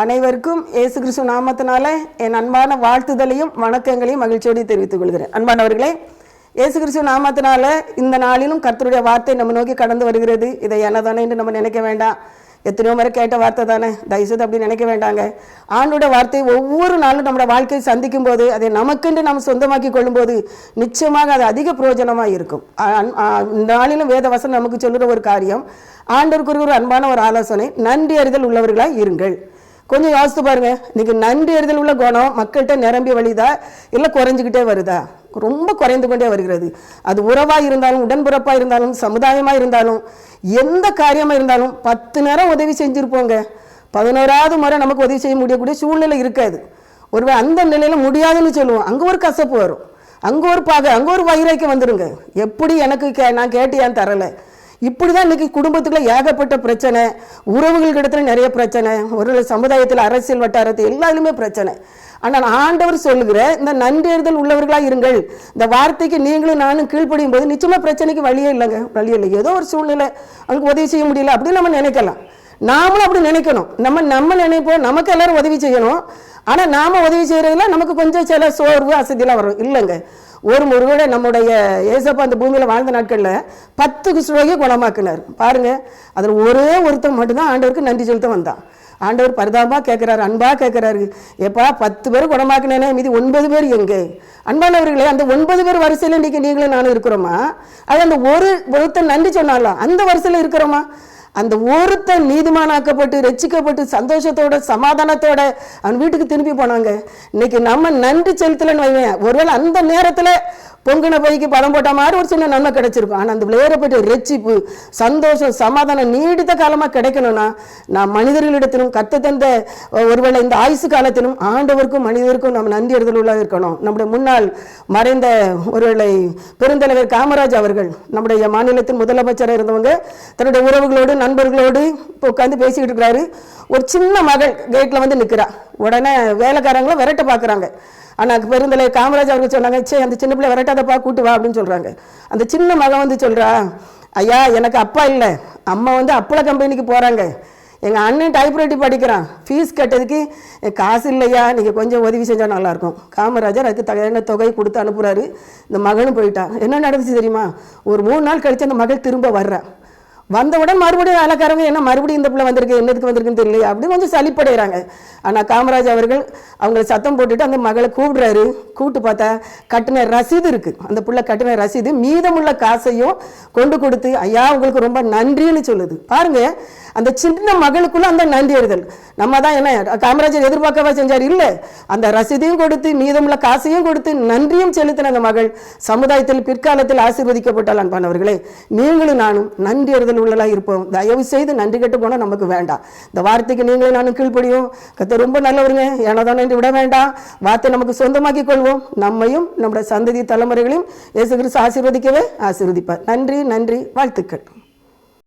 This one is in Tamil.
அனைவருக்கும் இயேசு கிறிஸ்து நாமத்தினால என் அன்பான வாழ்த்துதலையும் வணக்கங்களையும் மகிழ்ச்சியோடு தெரிவித்துக் கொள்கிறேன். அன்பானவர்களே, இயேசு கிறிஸ்து நாமத்தினால இந்த நாளிலும் கர்த்தருடைய வார்த்தை நம்ம நோக்கி கடந்து வருகிறது. இதை என்னதானே என்று நம்ம நினைக்க வேண்டாம். எத்தனையோ முறை கேட்ட வார்த்தை தானே, தயவுசெய்து அப்படி நினைக்க வேண்டாங்க. ஆண்டோட வார்த்தை ஒவ்வொரு நாளும் நம்மளோட வாழ்க்கையை சந்திக்கும் போது அதை நமக்கென்று நம்ம சொந்தமாக்கி கொள்ளும்போது நிச்சயமாக அது அதிக பிரயோஜனமாக இருக்கும். இந்த நாளிலும் வேத வசனம் நமக்கு சொல்லுற ஒரு காரியம், ஆண்டவருக்கு ஒரு அன்பான ஒரு ஆலோசனை, நன்றி அறிதல் உள்ளவர்களாக இருங்கள். கொஞ்சம் யோசித்து பாருங்க, இன்னைக்கு நன்றி அறிதல் உள்ள குணம் மக்கள்கிட்ட நிரம்பி வழிதா இல்லை குறைஞ்சிக்கிட்டே வருதா? ரொம்ப குறைந்து கொண்டே வருகிறது. அது உறவாக இருந்தாலும், உடன்பிறப்பாக இருந்தாலும், சமுதாயமாக இருந்தாலும், எந்த காரியமாக இருந்தாலும் 10 நேரம் உதவி செஞ்சுருப்போங்க, 11வது முறை நமக்கு உதவி செய்ய முடியக்கூடிய சூழ்நிலை இருக்காது. ஒருவேளை அந்த நிலையில் முடியாதுன்னு சொல்லுவோம், அங்கே ஒரு கசப்பு வரும், அங்கே ஒரு அங்கே ஒரு வைராக்கியம் வந்துருங்க. எப்படி எனக்கு நான் கேட்டு ஏன் தரலை? இப்படிதான் இன்னைக்கு குடும்பத்துக்குள்ள ஏகப்பட்ட பிரச்சனை, உறவுகளிடத்துல நிறைய பிரச்சனை, ஒரு சமுதாயத்தில் அரசியல் வட்டாரத்தில் எல்லாருமே பிரச்சனை. ஆனால் ஆண்டவர் சொல்லுகிற இந்த நன்றி உள்ளவர்களாக இருங்கள், இந்த வார்த்தைக்கு நீங்களும் நானும் கீழ்ப்படியும் போது நிச்சயமா பிரச்சனைக்கு வழியே இல்லைங்க, வழியே இல்லை. ஏதோ ஒரு சூழ்நிலை அவங்களுக்கு உதவி செய்ய முடியல அப்படின்னு நம்ம நினைக்கலாம். நாமளும் அப்படி நினைக்கணும். நம்ம நினைப்போம் நமக்கு எல்லாரும் உதவி செய்யணும், ஆனா நாம உதவி செய்யறதுல நமக்கு கொஞ்சம் சில சோர்வு அசதியெல்லாம் வரும். இல்லைங்க, ஒருவரை நம்முடைய ஏசப்பா அந்த பூமியில வாழ்ந்த நாட்கள்ல 10 குஷ்டரோகியை குணமாக்குனார் பாருங்க. அதுல ஒரே ஒருத்தன் மட்டும்தான் ஆண்டவருக்கு நன்றி செலுத்த வந்தான். ஆண்டவர் பரிதாபமா கேட்கிறாரு, அன்பா கேட்கிறாரு, எப்பா 10 பேர் குணமாக்குனேனே, மீதி 9 பேர் எங்க? அன்பானவர்களே, அந்த 9 பேர் வரிசையில இன்னைக்கு நீங்களும் நானும் இருக்கிறோமா? அது அந்த ஒருத்தன் நன்றி சொன்னாலும் அந்த வரிசையில இருக்கிறோமா? அந்த ஒருத்தன் நீதிமானாக்கப்பட்டு ரட்சிக்கப்பட்டு சந்தோஷத்தோட சமாதானத்தோட அவன் வீட்டுக்கு திரும்பி போனாங்க. இன்னைக்கு நம்ம நன்றி செலுத்தலன்னு வைவேன், ஒருவேளை அந்த நேரத்துல பொங்கின பைக்கு பழம் போட்ட மாதிரி ஒரு சின்ன நன்மை கிடைச்சிருக்கும். ஆனால் அந்த விளையாடப்பட்ட ரட்சிப்பு, சந்தோஷம், சமாதானம் நீடித்த காலமாக கிடைக்கணும்னா நான் மனிதர்களிடத்திலும் கத்த தந்த ஒருவேளை இந்த ஆயுசு காலத்திலும் ஆண்டவருக்கும் மனிதருக்கும் நம்ம நன்றி அறிதல் உள்ளாக இருக்கணும். நம்முடைய முன்னாள் மறைந்த ஒருவேளை பெருந்தலைவர் காமராஜ் அவர்கள், நம்முடைய மாநிலத்தின் முதலமைச்சராக இருந்தவங்க, தன்னுடைய உறவுகளோடு நண்பர்களோடு இப்போ உட்காந்து பேசிக்கிட்டு இருக்கிறாரு. ஒரு சின்ன மகள் கேட்டில் வந்து நிற்கிறா. உடனே வேலைக்காரங்களை விரட்ட பார்க்குறாங்க. ஆனால் பெருந்தலை காமராஜ் அவர்கள் சொன்னாங்க, சே அந்த சின்ன பிள்ளை விரட்டாதப்பா, கூட்டு வா அப்படின்னு சொல்கிறாங்க. அந்த சின்ன மகன் வந்து சொல்கிறா, ஐயா எனக்கு அப்பா இல்லை, அம்மா வந்து அப்பள கம்பெனிக்கு போகிறாங்க, எங்கள் அண்ணன் டைப்ரைட்டிங் படிக்கிறான், ஃபீஸ் கட்டதுக்கு காசு இல்லையா, நீங்கள் கொஞ்சம் உதவி செஞ்சால் நல்லாயிருக்கும். காமராஜர் அதுக்கு தகுந்த தொகை கொடுத்து அனுப்புகிறாரு. இந்த மகனும் போயிட்டா. என்ன நடந்துச்சு தெரியுமா? ஒரு 3 நாள் கழித்து அந்த மகள் திரும்ப வர்றா. வந்தவுடன் மறுபடியும் வேலைக்காரங்க என்ன மறுபடியும் இந்த பிள்ளை வந்திருக்கு, என்னதுக்கு வந்திருக்குன்னு தெரியல அப்படின்னு கொஞ்சம் சலிப்படைகிறாங்க. ஆனால் காமராஜ் அவர்கள் அவங்களை சத்தம் போட்டுட்டு அந்த மகளை கூப்பிடுறாரு. கூப்பிட்டு பார்த்தா கட்டின ரசீது இருக்கு. அந்த பிள்ளை கட்டின ரசீது மீதமுள்ள காசையும் கொண்டு கொடுத்து, ஐயா உங்களுக்கு ரொம்ப நன்றின்னு சொல்லுது. பாருங்க, அந்த சின்ன மகளுக்குள்ள அந்த நன்றி அறிதல். நம்ம தான் என்ன காமராஜர் எதிர்பார்க்கவா செஞ்சார்? இல்லை, அந்த ரசீதையும் கொடுத்து மீதமுள்ள காசையும் கொடுத்து நன்றியும் செலுத்தின அந்த மகள் சமுதாயத்தில் பிற்காலத்தில் ஆசீர்வதிக்கப்பட்டால். அன்பானவர்களே, நீங்களும் நானும் நன்றி அறிதல் உள்ளதாக இருப்போம். தயவு செய்து நன்றி கெட்டு போனால் நமக்கு வேண்டாம். இந்த வார்த்தைக்கு நீங்களும் நானும் கீழ்ப்படியும். கத்த ரொம்ப நல்லவருங்க, ஏனோதான் என்று விட வேண்டாம். வார்த்தை நமக்கு சொந்தமாக்கி கொள்வோம். நம்மையும் நம்முடைய சந்ததி தலைமுறைகளையும் இயேசு கிறிஸ்து ஆசீர்வதிக்கவே ஆசீர்வதிப்பார். நன்றி, நன்றி, வாழ்த்துக்கள்.